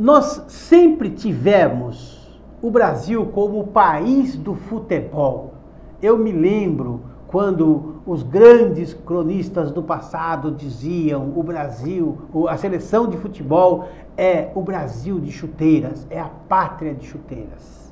Nós sempre tivemos o Brasil como o país do futebol. Eu me lembro quando os grandes cronistas do passado diziam o Brasil, a seleção de futebol é o Brasil de chuteiras, é a pátria de chuteiras.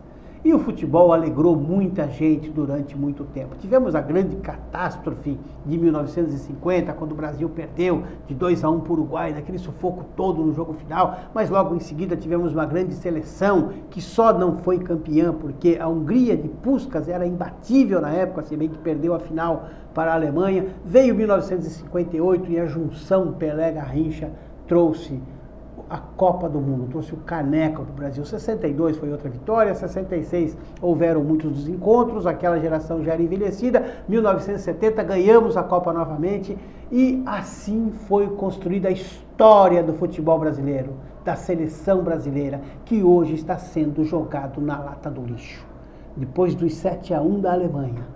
E o futebol alegrou muita gente durante muito tempo. Tivemos a grande catástrofe de 1950, quando o Brasil perdeu de 2-1 para o Uruguai, naquele sufoco todo no jogo final, mas logo em seguida tivemos uma grande seleção que só não foi campeã porque a Hungria de Puskás era imbatível na época, se bem que perdeu a final para a Alemanha. Veio 1958 e a junção Pelé-Garrincha trouxe a Copa do Mundo, trouxe o caneco para o Brasil. 62 foi outra vitória, 66 houveram muitos desencontros, aquela geração já era envelhecida, 1970 ganhamos a Copa novamente e assim foi construída a história do futebol brasileiro, da seleção brasileira, que hoje está sendo jogado na lata do lixo. Depois dos 7-1 da Alemanha,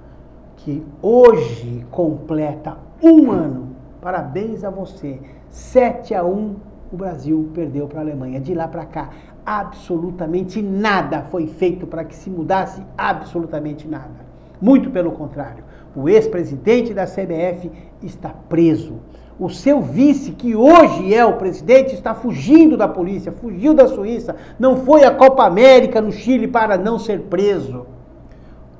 que hoje completa um ano, parabéns a você, 7-1 o Brasil perdeu para a Alemanha. De lá para cá, absolutamente nada foi feito para que se mudasse, absolutamente nada. Muito pelo contrário, o ex-presidente da CBF está preso. O seu vice, que hoje é o presidente, está fugindo da polícia, fugiu da Suíça, não foi à Copa América no Chile para não ser preso.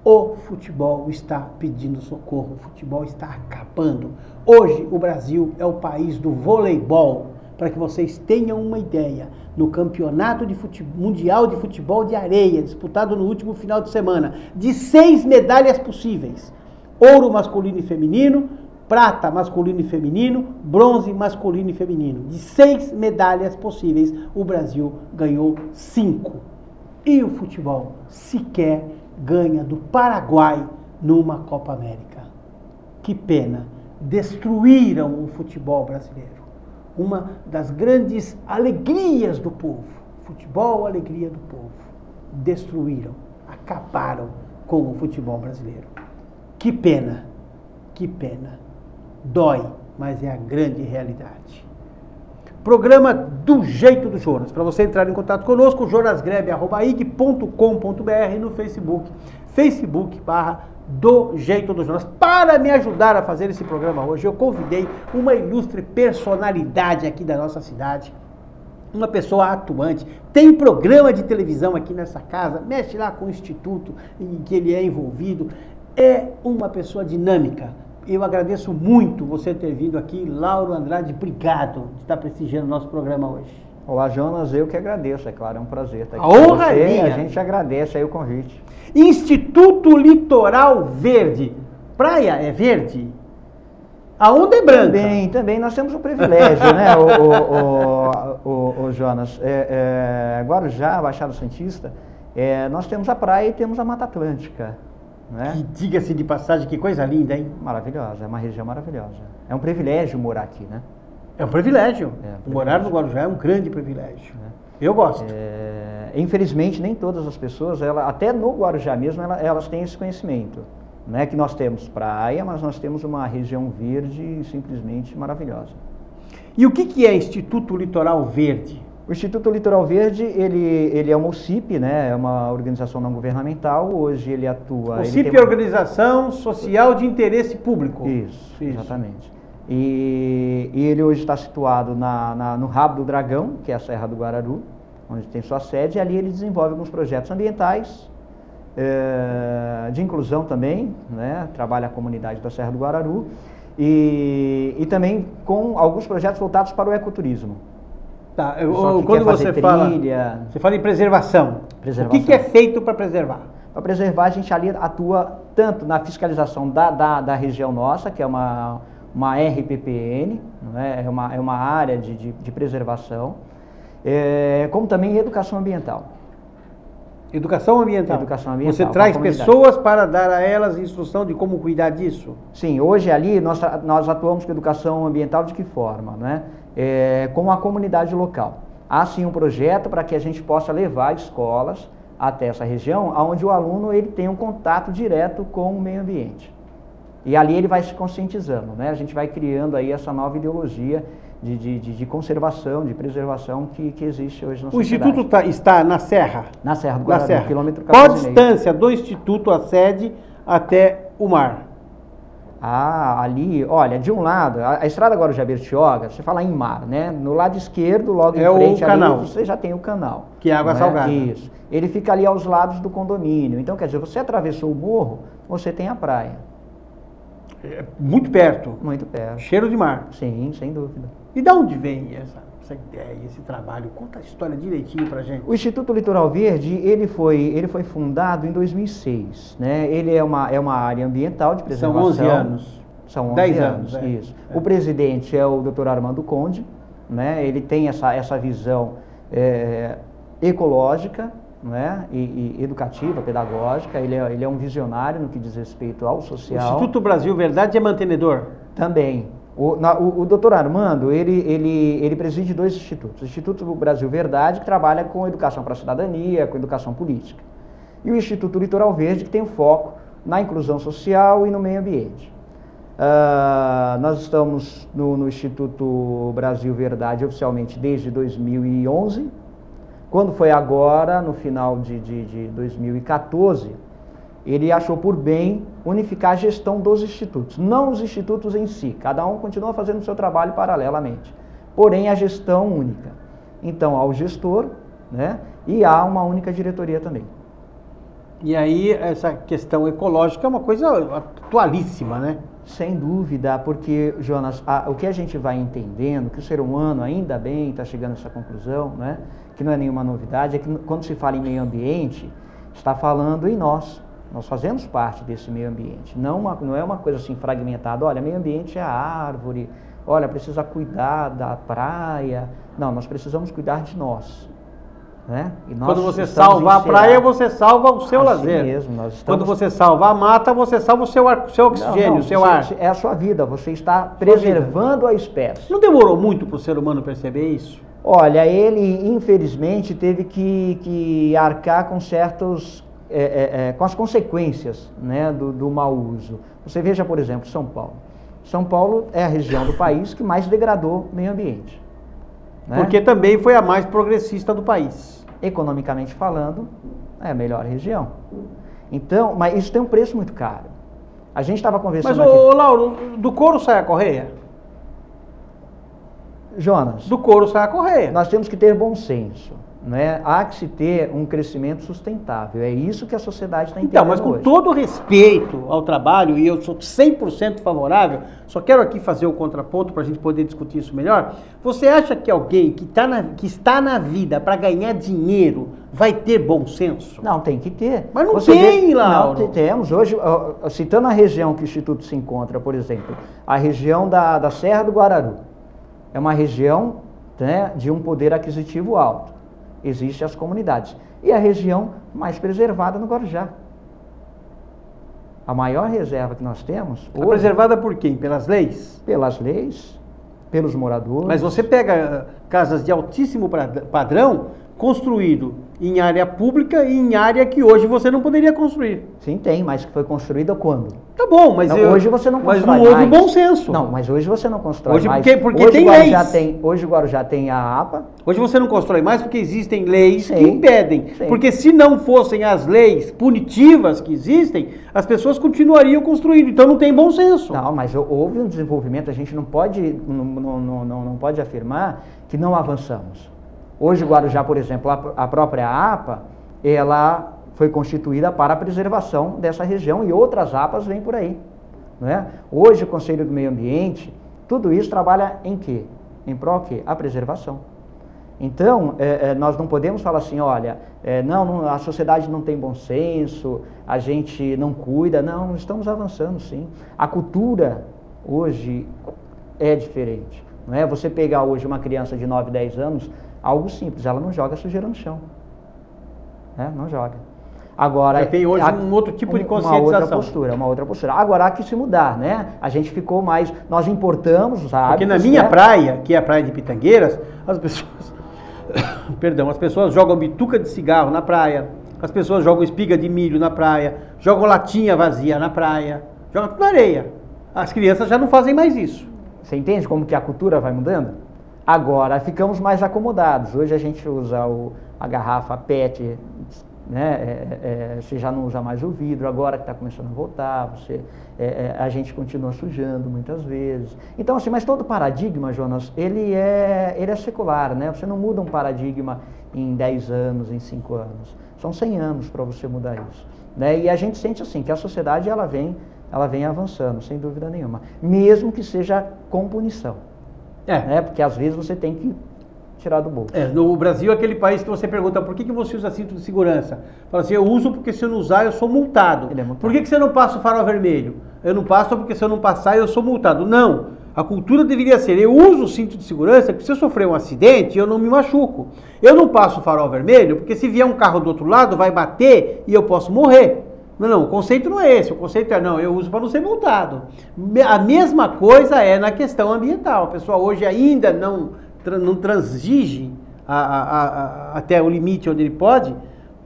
O futebol está pedindo socorro, o futebol está acabando. Hoje o Brasil é o país do voleibol. Para que vocês tenham uma ideia, no campeonato mundial de futebol de areia, disputado no último final de semana, de 6 medalhas possíveis, ouro masculino e feminino, prata masculino e feminino, bronze masculino e feminino, de 6 medalhas possíveis, o Brasil ganhou 5. E o futebol sequer ganha do Paraguai numa Copa América. Que pena, destruíram o futebol brasileiro. Uma das grandes alegrias do povo, futebol, alegria do povo, destruíram, acabaram com o futebol brasileiro. Que pena, dói, mas é a grande realidade. Programa do Jeito do Jonas. Para você entrar em contato conosco, jonasgrebe@ig.com.br no Facebook, do Jeito do Jonas. Para me ajudar a fazer esse programa hoje, eu convidei uma ilustre personalidade aqui da nossa cidade, uma pessoa atuante, tem programa de televisão aqui nessa casa, mexe lá com o instituto em que ele é envolvido, é uma pessoa dinâmica. Eu agradeço muito você ter vindo aqui, Lauro Andrade, obrigado de estar prestigiando o nosso programa hoje. Olá, Jonas, eu que agradeço, é claro, é um prazer estar aqui com você. A gente agradece aí o convite. Instituto Litoral Verde. Praia é verde? A onda é branca. Também nós temos um privilégio, né, o Jonas. Guarujá, Baixada Santista, nós temos a praia e temos a Mata Atlântica. Né? Diga-se de passagem, que coisa linda, hein? Maravilhosa, é uma região maravilhosa. É um privilégio morar aqui, né? É um privilégio. Morar no Guarujá é um grande privilégio. Eu gosto. Infelizmente, nem todas as pessoas, até no Guarujá mesmo, elas têm esse conhecimento. Não é que nós temos praia, mas nós temos uma região verde simplesmente maravilhosa. E o que é Instituto Litoral Verde? O Instituto Litoral Verde, ele é uma OCIP, né? É uma organização não governamental. Hoje ele atua... OCIP é Organização Social de Interesse Público. Isso. Exatamente. E ele hoje está situado no Rabo do Dragão, que é a Serra do Guararu, onde tem sua sede, e ali ele desenvolve alguns projetos ambientais, de inclusão também, né? Trabalha a comunidade da Serra do Guararu, e também com alguns projetos voltados para o ecoturismo. Tá, quando você fala em preservação, o que é feito para preservar? Para preservar, a gente ali atua tanto na fiscalização da região nossa, que é uma RPPN, né? é uma área de preservação, como também em educação ambiental. Educação ambiental? Educação ambiental. Você traz pessoas para dar a elas instrução de como cuidar disso? Sim, hoje ali nós atuamos com educação ambiental de que forma, né? Com a comunidade local. Há sim um projeto para que a gente possa levar escolas até essa região, onde o aluno ele tem um contato direto com o meio ambiente. E ali ele vai se conscientizando, né? A gente vai criando aí essa nova ideologia de conservação, de preservação que existe hoje na O sociedade. Instituto está na Serra? Na Serra do Na Guararapes, Serra. quilômetro Qual a 14,5. distância do Instituto, a sede, até o mar? Ah, ali, olha, de um lado, a estrada Guarujá-Bertioga, você fala em mar, né? No lado esquerdo, logo É em frente o canal. ali, você já tem o canal. Que é água não salgada. Isso. Ele fica ali aos lados do condomínio. Então, quer dizer, você atravessou o morro, você tem a praia. É muito perto. Muito perto. Cheiro de mar. Sim, sem dúvida. E de onde vem essa ideia, esse trabalho? Conta a história direitinho pra gente. O Instituto Litoral Verde, ele foi fundado em 2006, né? Ele é uma área ambiental de São preservação. 11 anos. São 11 10 anos, anos, é. isso. O presidente é o Dr. Armando Conde, né? Ele tem essa visão ecológica, né? E educativa, pedagógica. Ele é um visionário no que diz respeito ao O social. Instituto Brasil Verdade é mantenedor? Também. O doutor Armando, ele preside dois institutos. O Instituto Brasil Verdade, que trabalha com educação para a cidadania, com educação política. E o Instituto Litoral Verde, que tem o foco na inclusão social e no meio ambiente. Nós estamos no Instituto Brasil Verdade oficialmente desde 2011. Quando foi agora, no final de 2014, ele achou por bem unificar a gestão dos institutos, não os institutos em si, cada um continua fazendo o seu trabalho paralelamente, porém a gestão única. Então há o gestor, né, e há uma única diretoria também. E aí essa questão ecológica é uma coisa atualíssima, né? Sem dúvida, porque, Jonas, o que a gente vai entendendo, que o ser humano, ainda bem, está chegando a essa conclusão, né, que não é nenhuma novidade, é que quando se fala em meio ambiente, está falando em nós. Nós fazemos parte desse meio ambiente, não é uma coisa assim fragmentada, olha, meio ambiente é a árvore, olha, precisa cuidar da praia. Não, nós precisamos cuidar de nós. Né? E nós quando você salva a praia, você salva o seu assim lazer. Mesmo, nós estamos... Quando você salva a mata, você salva o seu oxigênio, o seu ar. É a sua vida, você está preservando a espécie. Não demorou muito para o ser humano perceber isso? Olha, ele infelizmente teve que arcar com certos... com as consequências, né, do mau uso. Você veja, por exemplo, São Paulo. São Paulo é a região do país que mais degradou o meio ambiente. Né? Porque também foi a mais progressista do país. Economicamente falando, é a melhor região. Então, mas isso tem um preço muito caro. A gente estava conversando aqui... Mas, Lauro, do couro sai a correia? Jonas, do couro sai a correia. Nós temos que ter bom senso. Né? Há que se ter um crescimento sustentável. É isso que a sociedade está entendendo. Então, mas com hoje. todo respeito ao trabalho, e eu sou 100% favorável, só quero aqui fazer o contraponto para a gente poder discutir isso melhor. Você acha que alguém que está na vida para ganhar dinheiro vai ter bom senso? Não, tem que ter. Mas não tem, Lauro. Não, temos. Hoje, citando a região que o Instituto se encontra, por exemplo, a região da Serra do Guararu. É uma região, né, de um poder aquisitivo alto. Existem as comunidades. E a região mais preservada no Guarujá. A maior reserva que nós temos... É preservada por quem? Pelas leis? Pelas leis, pelos moradores. Mas você pega casas de altíssimo padrão, construído em área pública e em área que hoje você não poderia construir. Sim, tem, mas que foi construída quando? Tá bom, mas não, hoje você não constrói mais. Mas não houve bom senso. Não, mas hoje você não constrói hoje, mais. Porque hoje tem leis. Hoje o Guarujá tem a APA. Hoje você não constrói mais porque existem leis Sim, que impedem. sim. Porque se não fossem as leis punitivas que existem, as pessoas continuariam construindo. Então não tem bom senso. Não, mas houve um desenvolvimento. A gente não pode afirmar que não avançamos. Hoje o Guarujá, por exemplo, a própria APA, ela foi constituída para a preservação dessa região e outras APAs vêm por aí. Não é? Hoje o Conselho do Meio Ambiente, tudo isso trabalha em quê? Em prol quê? A preservação. Então, nós não podemos falar assim, olha, não, a sociedade não tem bom senso, a gente não cuida. Não, estamos avançando sim. A cultura hoje é diferente. Não é? Você pegar hoje uma criança de 9, 10 anos, algo simples, ela não joga sujeira no chão. Não joga. Agora, já tem hoje um outro tipo de conscientização. Uma outra postura. Agora há que se mudar, né? A gente ficou mais, nós importamos os hábitos. Porque na minha praia, que é a praia de Pitangueiras, as pessoas, as pessoas jogam bituca de cigarro na praia, as pessoas jogam espiga de milho na praia, jogam latinha vazia na praia, jogam tudo na areia. As crianças já não fazem mais isso. Você entende como que a cultura vai mudando? Agora, ficamos mais acomodados. Hoje a gente usa a garrafa PET, né? Você já não usa mais o vidro, agora que está começando a voltar, a gente continua sujando muitas vezes. Então, assim, mas todo paradigma, Jonas, ele é secular, né? Você não muda um paradigma em 10 anos, em 5 anos. São 100 anos para você mudar isso, né? E a gente sente assim, que a sociedade ela vem avançando, sem dúvida nenhuma, mesmo que seja com punição, né? Porque às vezes você tem que tirar do bolso. No Brasil é aquele país que você pergunta por que você usa cinto de segurança. Fala assim, eu uso porque se eu não usar eu sou multado. Ele é multado. Por que você não passa o farol vermelho? Eu não passo porque se eu não passar eu sou multado. Não, a cultura deveria ser, eu uso o cinto de segurança porque se eu sofrer um acidente eu não me machuco. Eu não passo o farol vermelho porque se vier um carro do outro lado vai bater e eu posso morrer. Não, o conceito não é esse, o conceito é, não, eu uso para não ser multado. A mesma coisa é na questão ambiental. O pessoal hoje ainda não transige até o limite onde ele pode,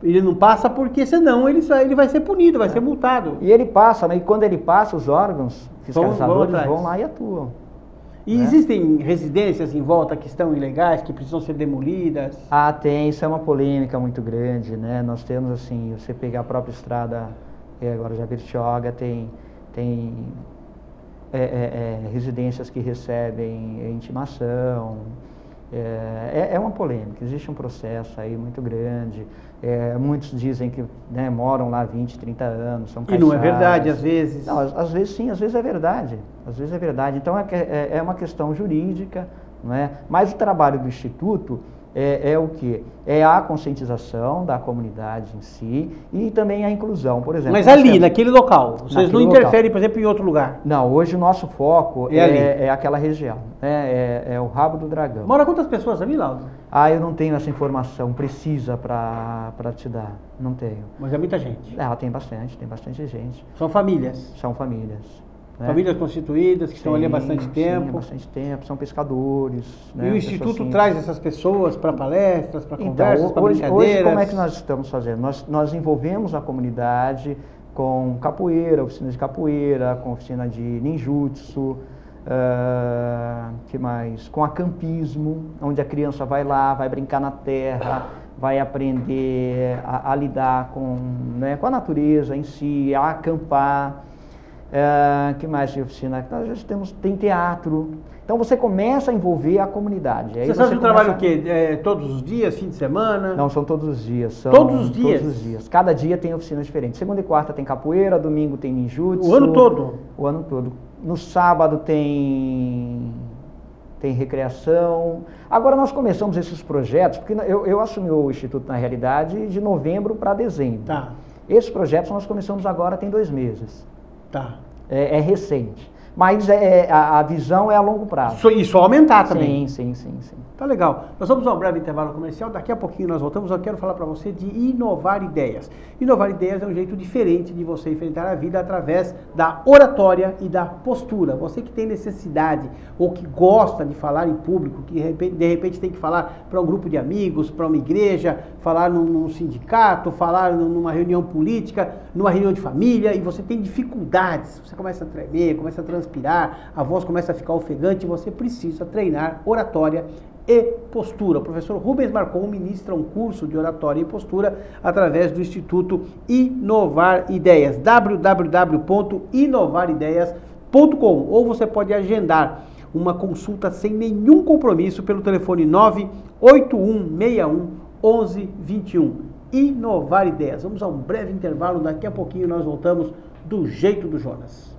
ele não passa porque senão ele vai ser punido, vai ser multado. E ele passa, né? E quando ele passa, os órgãos fiscalizadores vão lá e atuam. E existem residências em volta que estão ilegais, que precisam ser demolidas? Ah, tem, isso é uma polêmica muito grande, né? Nós temos, assim, você pegar a própria estrada, agora já Bertioga, tem residências que recebem intimação. É uma polêmica, existe um processo aí muito grande. Muitos dizem que, né, moram lá 20, 30 anos, são caixados. E não é verdade, às vezes? Não, às vezes sim, às vezes é verdade. Às vezes é verdade. Então é uma questão jurídica, não é? Mas o trabalho do Instituto é o quê? É a conscientização da comunidade em si e também a inclusão, por exemplo. Mas ali, naquele local, vocês não interferem, por exemplo, em outro lugar? Não, hoje o nosso foco é aquela região, né? É o Rabo do Dragão. Mora quantas pessoas ali, Laudo? Eu não tenho essa informação precisa para te dar, não tenho. Mas é muita gente? Tem bastante gente. São famílias? São famílias. Né? Famílias constituídas, que estão ali há bastante tempo. Sim, há bastante tempo, são pescadores. E o Instituto traz essas pessoas para palestras, para conversas, para brincadeiras? Hoje, como é que nós estamos fazendo? Nós envolvemos a comunidade com capoeira, oficina de capoeira, com oficina de ninjutsu, que mais? Com acampismo, onde a criança vai lá, vai brincar na terra, vai aprender a lidar com a natureza em si, a acampar. Que mais de oficina? Nós já tem teatro. Então você começa a envolver a comunidade. Você faz um trabalho o quê? Todos os dias, fim de semana? Não, são todos os dias. Todos os dias? Todos os dias. Cada dia tem oficina diferente. Segunda e quarta tem capoeira, domingo tem ninjutsu. O ano todo? O ano todo. No sábado tem recreação. Agora nós começamos esses projetos, porque eu assumi o Instituto, na realidade, de novembro para dezembro. Tá. Esses projetos nós começamos agora, tem 2 meses. Tá. É recente. Mas a visão é a longo prazo. E só aumentar também. Sim. Tá legal. Nós vamos a um breve intervalo comercial. Daqui a pouquinho nós voltamos. Eu quero falar para você de inovar ideias. Inovar ideias é um jeito diferente de você enfrentar a vida através da oratória e da postura. Você que tem necessidade ou que gosta de falar em público, que de repente tem que falar para um grupo de amigos, para uma igreja, falar num sindicato, falar numa reunião política, numa reunião de família, e você tem dificuldades, você começa a tremer, começa a transpirar, a voz começa a ficar ofegante, você precisa treinar oratória e postura. O professor Rubens Marcon ministra um curso de oratória e postura através do Instituto Inovar Ideias, www.inovarideias.com, ou você pode agendar uma consulta sem nenhum compromisso pelo telefone 98161 1121. Inovar Ideias. Vamos a um breve intervalo, daqui a pouquinho nós voltamos do jeito do Jonas.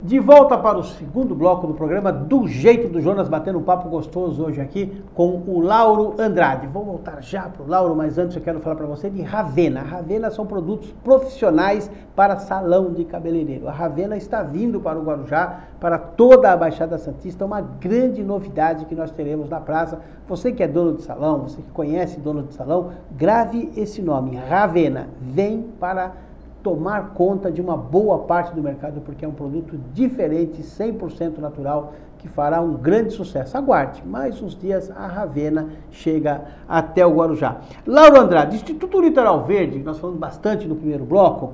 De volta para o segundo bloco do programa, do jeito do Jonas, batendo um papo gostoso hoje aqui com o Lauro Andrade. Vou voltar já para o Lauro, mas antes eu quero falar para você de Ravena. A Ravena são produtos profissionais para salão de cabeleireiro. A Ravena está vindo para o Guarujá, para toda a Baixada Santista, uma grande novidade que nós teremos na praça. Você que é dono de salão, você que conhece dono de salão, grave esse nome, Ravena. Vem para tomar conta de uma boa parte do mercado, porque é um produto diferente, 100% natural, que fará um grande sucesso. Aguarde, mais uns dias a Ravena chega até o Guarujá. Lauro Andrade, Instituto Litoral Verde, nós falamos bastante no primeiro bloco,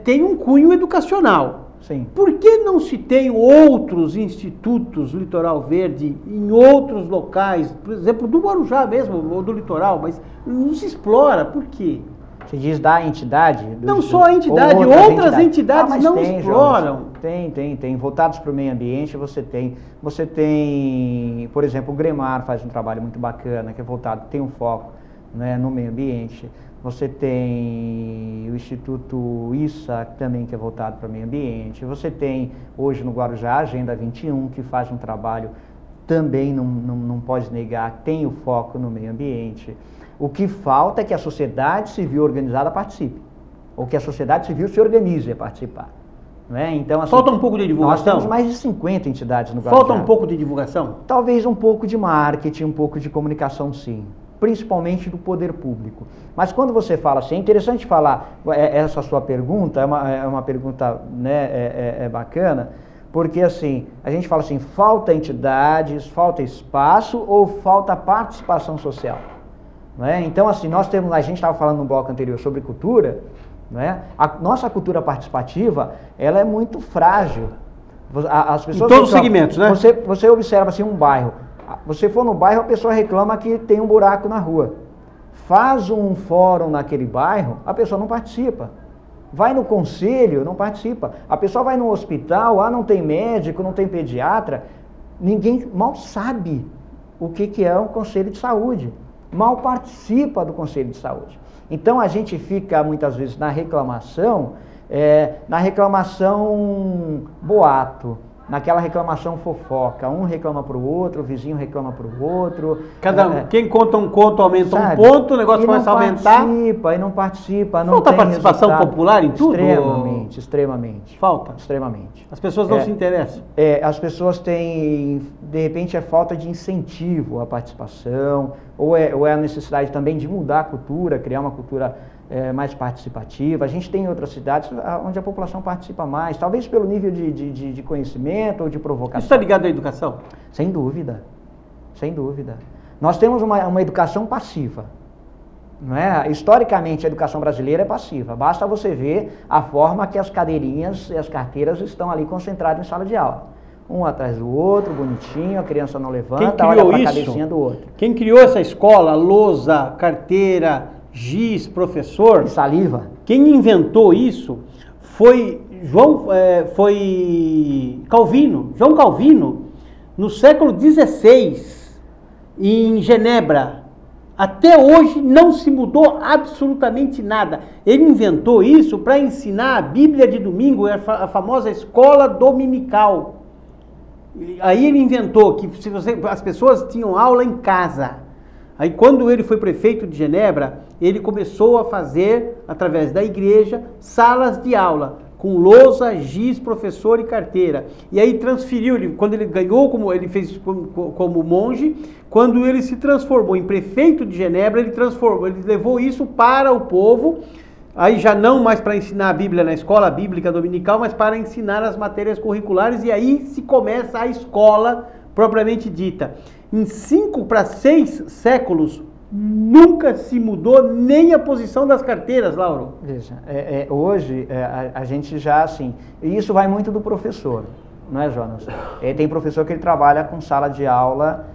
tem um cunho educacional. Sim. Por que não se tem outros institutos Litoral Verde em outros locais, por exemplo, do Guarujá mesmo, ou do litoral, mas não se explora? Por quê? Você diz da entidade? Não só a entidade, outras entidades não exploram. Jonas, tem. Voltados para o meio ambiente, você tem, por exemplo, o Gremar faz um trabalho muito bacana, que é voltado, tem um foco, né, no meio ambiente. Você tem o Instituto ISA, também, que é voltado para o meio ambiente. Você tem, hoje no Guarujá, a Agenda 21, que faz um trabalho também, não pode negar, tem o foco no meio ambiente. O que falta é que a sociedade civil organizada participe, ou que a sociedade civil se organize a participar. Não é? Então, assim, falta um pouco de divulgação? Nós temos mais de 50 entidades no Guarujá. Falta um pouco de divulgação? Talvez um pouco de marketing, um pouco de comunicação, sim. Principalmente do poder público. Mas quando você fala assim, é interessante falar, essa sua pergunta é uma pergunta, né, bacana, porque assim, a gente fala assim, falta entidades, falta espaço ou falta participação social? Não é? Então, assim, a gente estava falando no bloco anterior sobre cultura, não é? A nossa cultura participativa, ela é muito frágil. As pessoas em todos os segmentos, né? Você observa assim um bairro, você for no bairro, a pessoa reclama que tem um buraco na rua. Faz um fórum naquele bairro, a pessoa não participa. Vai no conselho, não participa. A pessoa vai no hospital, não tem médico, não tem pediatra, ninguém mal sabe o que é um conselho de saúde. Mal participa do Conselho de Saúde. Então a gente fica muitas vezes na reclamação boato, naquela reclamação fofoca. Um reclama para o outro, o vizinho reclama para o outro. Quem conta um conto aumenta, sabe, um ponto, o negócio começa a aumentar. Não participa. Não falta participação popular em tudo? Extremamente. Falta? Extremamente. As pessoas não se interessam? As pessoas têm, de repente, falta de incentivo à participação, ou é a necessidade também de mudar a cultura, criar uma cultura mais participativa. A gente tem outras cidades onde a população participa mais, talvez pelo nível de conhecimento ou de provocação. Isso está ligado à educação? Sem dúvida, sem dúvida. Nós temos uma educação passiva. Não é? Historicamente, a educação brasileira é passiva. Basta você ver a forma que as cadeirinhas e as carteiras estão ali concentradas em sala de aula. Um atrás do outro, bonitinho, a criança não levanta, olha para a cabecinha do outro. Quem criou essa escola, lousa, carteira, giz, professor... Saliva. Quem inventou isso foi Calvino. João Calvino, no século XVI, em Genebra. Até hoje não se mudou absolutamente nada. Ele inventou isso para ensinar a Bíblia de domingo, a famosa escola dominical. Aí ele inventou que as pessoas tinham aula em casa. Aí quando ele foi prefeito de Genebra, ele começou a fazer, através da igreja, salas de aula, com lousa, giz, professor e carteira. E aí transferiu, quando ele ganhou, ele fez como monge, quando ele se transformou em prefeito de Genebra, ele levou isso para o povo, aí já não mais para ensinar a Bíblia na escola bíblica dominical, mas para ensinar as matérias curriculares, e aí se começa a escola propriamente dita. Em 5 para 6 séculos, nunca se mudou nem a posição das carteiras, Lauro. Veja, hoje a gente já, assim, e isso vai muito do professor, não é, Jonas? Tem professor que ele trabalha com sala de aula,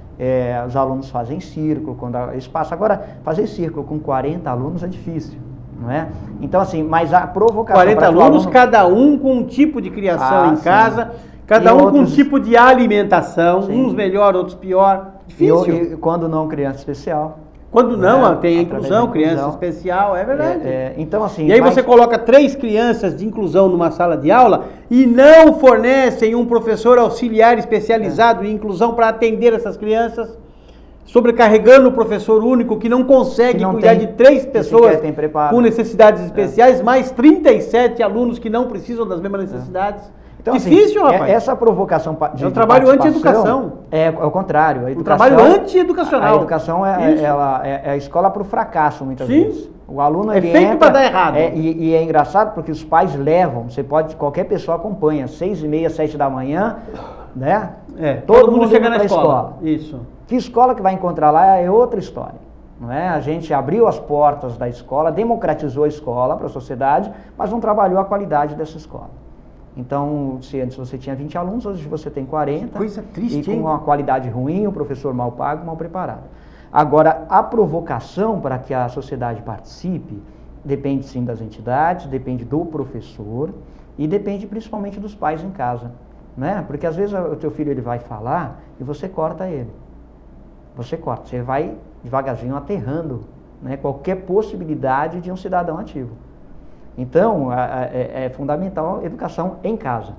os alunos fazem círculo, quando há espaço. Agora, fazer círculo com 40 alunos é difícil, não é? Então, assim, mas a provocação... 40 alunos, cada um com um tipo de criação em casa... Cada um com um tipo de alimentação, uns melhor, outros pior. Difícil. E quando não criança especial. Quando não, tem a Através inclusão, da criança inclusão. especial, é verdade. Então, assim, E aí mas- você coloca 3 crianças de inclusão numa sala de aula e não fornecem um professor auxiliar especializado em inclusão para atender essas crianças, sobrecarregando o professor único que não consegue Que não cuidar tem- de 3 que pessoas sequer tem preparo. com necessidades especiais, mais 37 alunos que não precisam das mesmas necessidades. Então, Difícil, assim, rapaz. essa provocação de um trabalho participação anti-educação. É o contrário. A Um educação, trabalho anti-educacional. A educação Isso. é a escola para o fracasso, muitas Sim. vezes. O aluno É ele feito entra, pra dar errado. E é engraçado porque os pais levam, qualquer pessoa acompanha, 6h30, 7 da manhã, né? Todo mundo chega indo na pra escola. Isso. Que escola que vai encontrar lá é outra história. Não é? A gente abriu as portas da escola, democratizou a escola para a sociedade, mas não trabalhou a qualidade dessa escola. Então, se antes você tinha 20 alunos, hoje você tem 40. Coisa triste, e com hein? uma qualidade ruim, o professor mal pago, mal preparado. Agora, a provocação para que a sociedade participe depende sim das entidades, depende do professor e depende principalmente dos pais em casa. Né? Porque às vezes o teu filho ele vai falar e você corta ele. Você vai devagarzinho aterrando, né, qualquer possibilidade de um cidadão ativo. Então, é fundamental a educação em casa.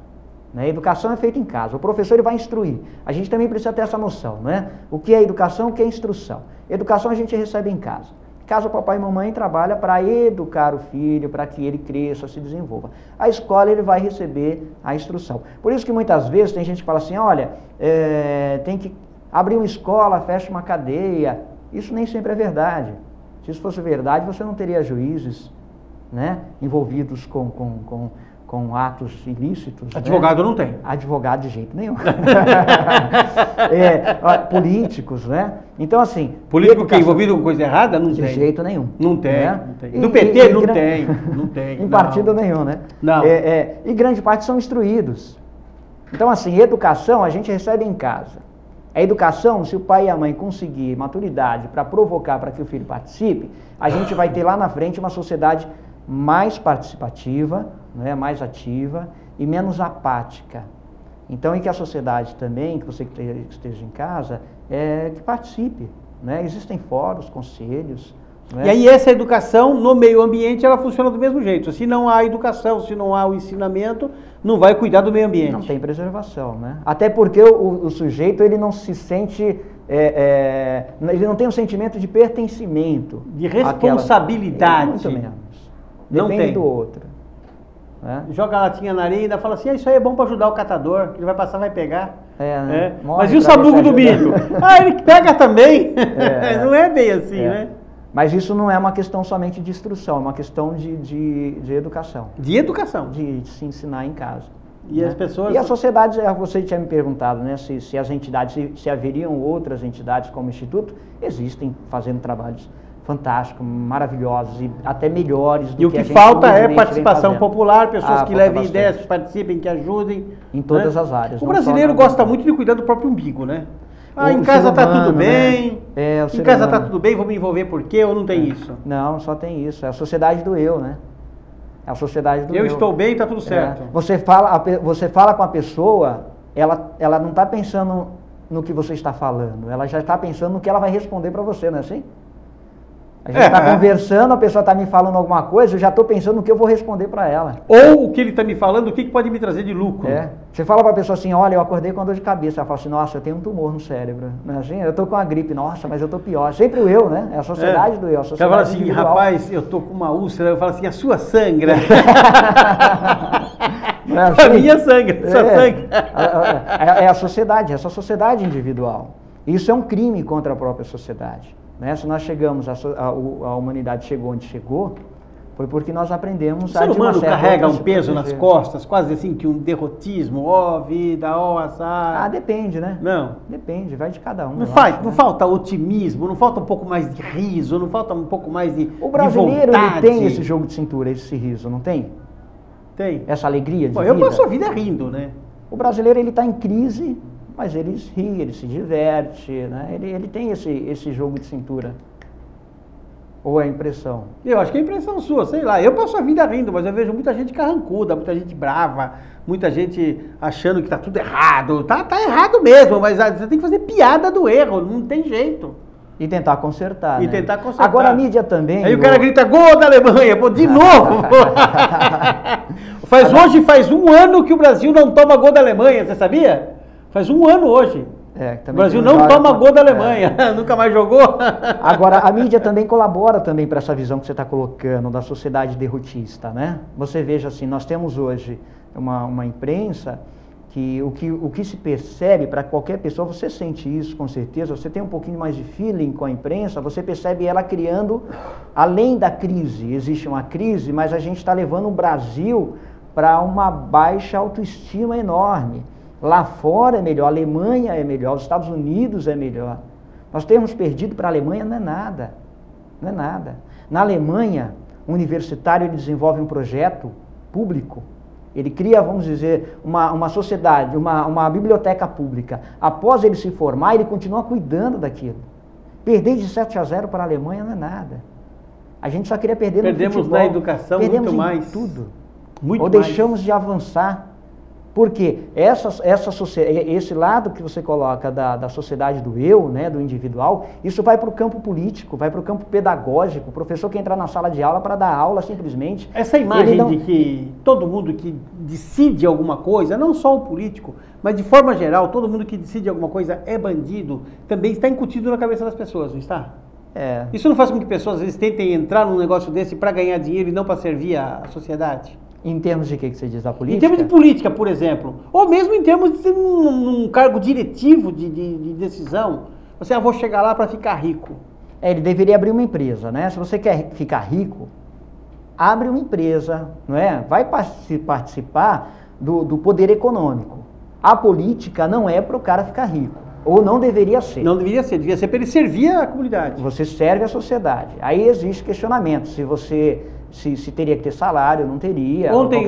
Né? A educação é feita em casa. O professor ele vai instruir. A gente também precisa ter essa noção. Né? O que é educação, o que é instrução. Educação a gente recebe em casa. Em casa, o papai e mamãe trabalham para educar o filho, para que ele cresça, se desenvolva. A escola, ele vai receber a instrução. Por isso que muitas vezes tem gente que fala assim, olha, tem que abrir uma escola, fecha uma cadeia. Isso nem sempre é verdade. Se isso fosse verdade, você não teria juízes, né, envolvidos com atos ilícitos. Advogado né? não tem. Advogado de jeito nenhum. Políticos, né? Então, assim... Político que é envolvido com coisa errada? Não de tem. De jeito nenhum. Não tem, Né? não tem. Do PT não tem. Não tem. Em partido nenhum, né? Não. E grande parte são instruídos. Então, assim, educação a gente recebe em casa. A educação, se o pai e a mãe conseguir maturidade para provocar para que o filho participe, a gente vai ter lá na frente uma sociedade mais participativa, né, mais ativa e menos apática. Então, e que a sociedade também, que você que esteja em casa, que participe. Né? Existem fóruns, conselhos. Né? E aí essa educação no meio ambiente, ela funciona do mesmo jeito. Se não há educação, se não há o ensinamento, não vai cuidar do meio ambiente. Não tem preservação, né? Até porque o sujeito, ele não se sente, ele não tem um sentimento de pertencimento. De responsabilidade. Muito menos. Não Depende tem. do outro. Né? Joga a latinha na areia e ainda fala assim, isso aí é bom para ajudar o catador, ele vai passar, vai pegar. Né? Mas e o pra sabugo ver se do ajuda. milho? Ele pega também. Não é bem assim, né? Mas isso não é uma questão somente de instrução, é uma questão de educação. De educação. De se ensinar em casa. E as pessoas... E a sociedade, você tinha me perguntado, né, se as entidades, se haveriam outras entidades como o Instituto, existem fazendo trabalhos fantásticos, maravilhosos e até melhores do que E o que a gente falta é humildemente vem participação fazendo. popular, pessoas que falta levem bastante. ideias, que participem, que ajudem. Em todas né? as áreas. O não brasileiro só na- gosta muito de cuidar do próprio umbigo, né? Em O casa ser tá humano, tudo bem, né? O em ser casa tá humano. tudo bem, vou me envolver por quê ou não tem isso? Não, só tem isso. É a sociedade do eu, né? É a sociedade do eu. Eu estou bem, tá tudo certo. Você fala com a pessoa, ela não está pensando no que você está falando, ela já está pensando no que ela vai responder para você, não é assim? A gente está conversando, a pessoa está me falando alguma coisa, eu já estou pensando no que eu vou responder para ela. Ou o que ele está me falando, o que pode me trazer de lucro? Você fala para a pessoa assim, olha, eu acordei com dor de cabeça. Ela fala assim, nossa, eu tenho um tumor no cérebro. Não é assim? Eu estou com a gripe, nossa, mas eu estou pior. Sempre o eu, né? É a sociedade do eu. A sociedade Ela fala assim, individual. rapaz, eu estou com uma úlcera. Eu falo assim, a sua sangra. Não é assim? A minha sangra, a sua sangra. É a sociedade, essa sociedade individual. Isso é um crime contra a própria sociedade. Né? Se nós chegamos, a humanidade chegou onde chegou, foi porque nós aprendemos a... O ser humano carrega um se peso proteger. nas costas, quase assim que um derrotismo, ó vida, ó azar. Depende, né? Não. Depende, vai de cada um. Não, né? falta otimismo, não falta um pouco mais de riso, não falta um pouco mais de O brasileiro, de ele vontade. tem esse jogo de cintura, esse riso, não tem? Tem. Essa alegria de Bom, vida. eu passo a vida rindo, né? O brasileiro, ele está em crise, mas ele ri, ele se diverte, né? Ele tem esse jogo de cintura. Ou é impressão? Eu acho que é impressão sua, sei lá. Eu passo a vida rindo, mas eu vejo muita gente carrancuda, muita gente brava, muita gente achando que tá tudo errado. Tá errado mesmo, mas você tem que fazer piada do erro, não tem jeito. E tentar consertar, E né? tentar consertar. Agora a mídia também... Aí o cara grita, gol da Alemanha, pô, de novo. Hoje faz um ano que o Brasil não toma gol da Alemanha, você sabia? Faz um ano hoje. O Brasil não toma gol da Alemanha, nunca mais jogou. Agora, a mídia também colabora também para essa visão que você está colocando da sociedade derrotista, né? Você veja assim, nós temos hoje uma imprensa que o que se percebe para qualquer pessoa, você sente isso com certeza, você tem um pouquinho mais de feeling com a imprensa, você percebe ela criando, além da crise, existe uma crise, mas a gente está levando o Brasil para uma baixa autoestima enorme. Lá fora é melhor, a Alemanha é melhor, os Estados Unidos é melhor. Nós termos perdido para a Alemanha não é nada, não é nada. Na Alemanha, o universitário ele desenvolve um projeto público, ele cria, vamos dizer, uma sociedade, uma biblioteca pública. Após ele se formar, ele continua cuidando daquilo. Perder de 7-0 para a Alemanha não é nada. A gente só queria perder no futebol. Perdemos na educação muito mais. Perdemos em tudo. Muito ou mais. Deixamos de avançar. Porque esse lado que você coloca da sociedade do eu, né, do individual, isso vai para o campo político, vai para o campo pedagógico. O professor quer entrar na sala de aula para dar aula simplesmente. Essa imagem de que todo mundo que decide alguma coisa, não só o político, mas de forma geral, todo mundo que decide alguma coisa é bandido, também está incutido na cabeça das pessoas, não está? Isso não faz com que pessoas às vezes tentem entrar num negócio desse para ganhar dinheiro e não para servir a sociedade? Em termos de que você diz da política? Em termos de política, por exemplo. Ou mesmo em termos de ser um cargo diretivo de decisão. Você, vou chegar lá para ficar rico. Ele deveria abrir uma empresa, né? Se você quer ficar rico, abre uma empresa, não é? Vai participar do poder econômico. A política não é para o cara ficar rico. Ou não deveria ser. Não deveria ser. Devia ser para ele servir a comunidade. Você serve a sociedade. Aí existe questionamento. Se teria que ter salário, não teria. Ontem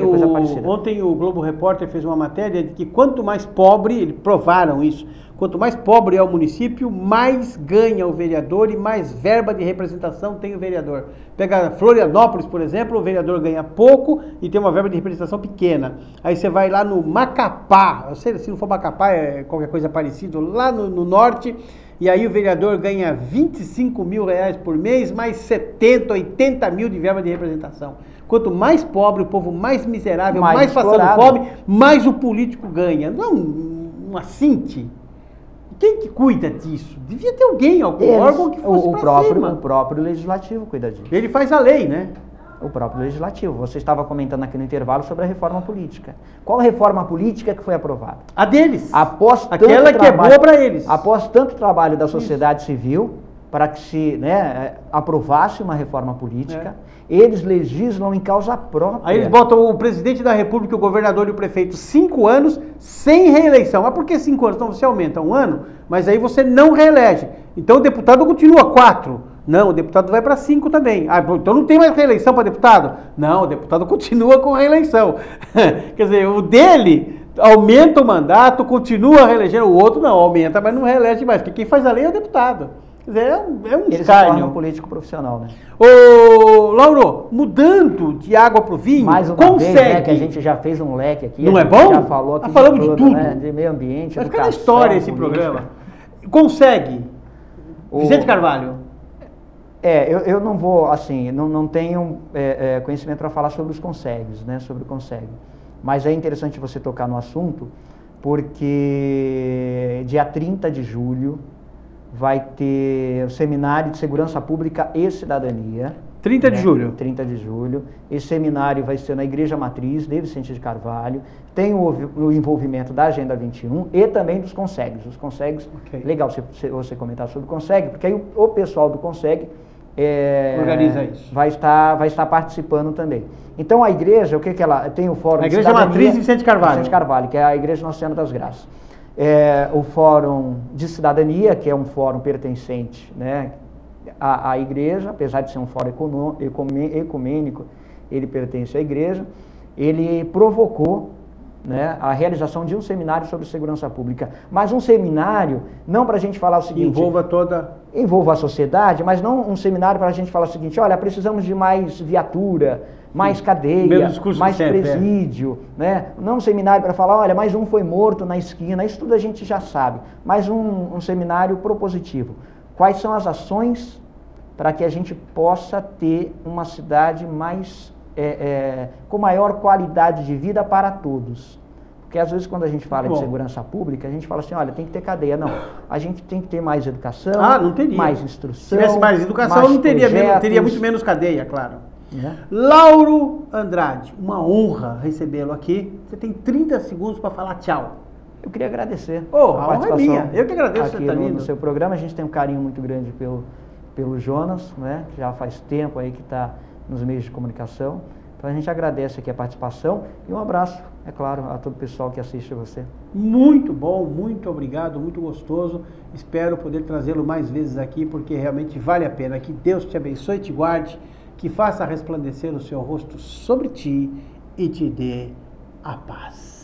o Globo Repórter fez uma matéria de que quanto mais pobre, eles provaram isso, quanto mais pobre é o município, mais ganha o vereador e mais verba de representação tem o vereador. Pega Florianópolis, por exemplo, o vereador ganha pouco e tem uma verba de representação pequena. Aí você vai lá no Macapá, se não for Macapá, é qualquer coisa parecida, lá no norte, e aí o vereador ganha 25 mil reais por mês, mais 70, 80 mil de verba de representação. Quanto mais pobre, o povo mais miserável, mais passando fome, mais o político ganha. Não um assinte. Quem que cuida disso? Devia ter alguém, algum órgão que fosse pra cima. O próprio legislativo cuida disso. Ele faz a lei, né? O próprio legislativo. Você estava comentando aqui no intervalo sobre a reforma política. Qual reforma política que foi aprovada? A deles. Aquela que é boa para eles. Após tanto trabalho da sociedade civil, para que se aprovasse uma reforma política, eles legislam em causa própria. Aí eles botam o presidente da república, o governador e o prefeito 5 anos sem reeleição. Mas por que 5 anos? Então você aumenta 1 ano, mas aí você não reelege. Então o deputado continua 4. Não, o deputado vai para 5 também. Então não tem mais reeleição para deputado? Não, o deputado continua com a reeleição. Quer dizer, o dele aumenta o mandato, continua reelegendo, o outro não, aumenta, mas não reelege mais, porque quem faz a lei é o deputado. Quer dizer, é um escárnio. Um político profissional, né? Ô, Lauro, mudando de água pro vinho, mais uma vez, né, que a gente já fez um leque aqui. Não é bom? Já falou aqui falamos de tudo. Né, de meio ambiente, vai ficar na história esse programa. Consegue. Vicente Carvalho. Eu não vou, assim, não tenho conhecimento para falar sobre os consegues, né, sobre o consegue. Mas é interessante você tocar no assunto, porque dia 30 de julho vai ter o Seminário de Segurança Pública e Cidadania. 30 de julho. 30 de julho. Esse seminário vai ser na Igreja Matriz de Vicente de Carvalho. Tem o envolvimento da Agenda 21 e também dos consegues. Os consegues, legal você comentar sobre o consegue, porque aí o pessoal do consegue organiza isso. Vai estar participando também. Então a igreja, o que ela tem o fórum a Igreja de Matriz de Vicente Carvalho. Vicente Carvalho, que é a Igreja Nossa Senhora das Graças. O Fórum de Cidadania, que é um fórum pertencente, né, à igreja, apesar de ser um fórum ecumênico, ele pertence à igreja. Ele provocou, né, a realização de um seminário sobre segurança pública, mas um seminário não para a gente falar o seguinte... Envolva a sociedade, mas não um seminário para a gente falar o seguinte, olha, precisamos de mais viatura, mais cadeia, mais presídio, né? Não um seminário para falar, olha, mais um foi morto na esquina, isso tudo a gente já sabe, mas um seminário propositivo. quais são as ações para que a gente possa ter uma cidade mais, com maior qualidade de vida para todos. Porque às vezes quando a gente fala de segurança pública, a gente fala assim, olha, tem que ter cadeia. Não, a gente tem que ter mais educação, não teria. mais instrução. Se tivesse mais educação, não teria, teria muito menos cadeia, claro. Lauro Andrade, uma honra recebê-lo aqui. Você tem 30 segundos para falar tchau. Eu queria agradecer a participação. É minha. Eu que agradeço aqui no seu programa. A gente tem um carinho muito grande pelo Jonas, né? Que já faz tempo aí que está nos meios de comunicação. Então a gente agradece aqui a participação e um abraço, é claro, a todo o pessoal que assiste a você. Muito bom, muito obrigado, muito gostoso. Espero poder trazê-lo mais vezes aqui, porque realmente vale a pena. Que Deus te abençoe e te guarde, que faça resplandecer o seu rosto sobre ti e te dê a paz.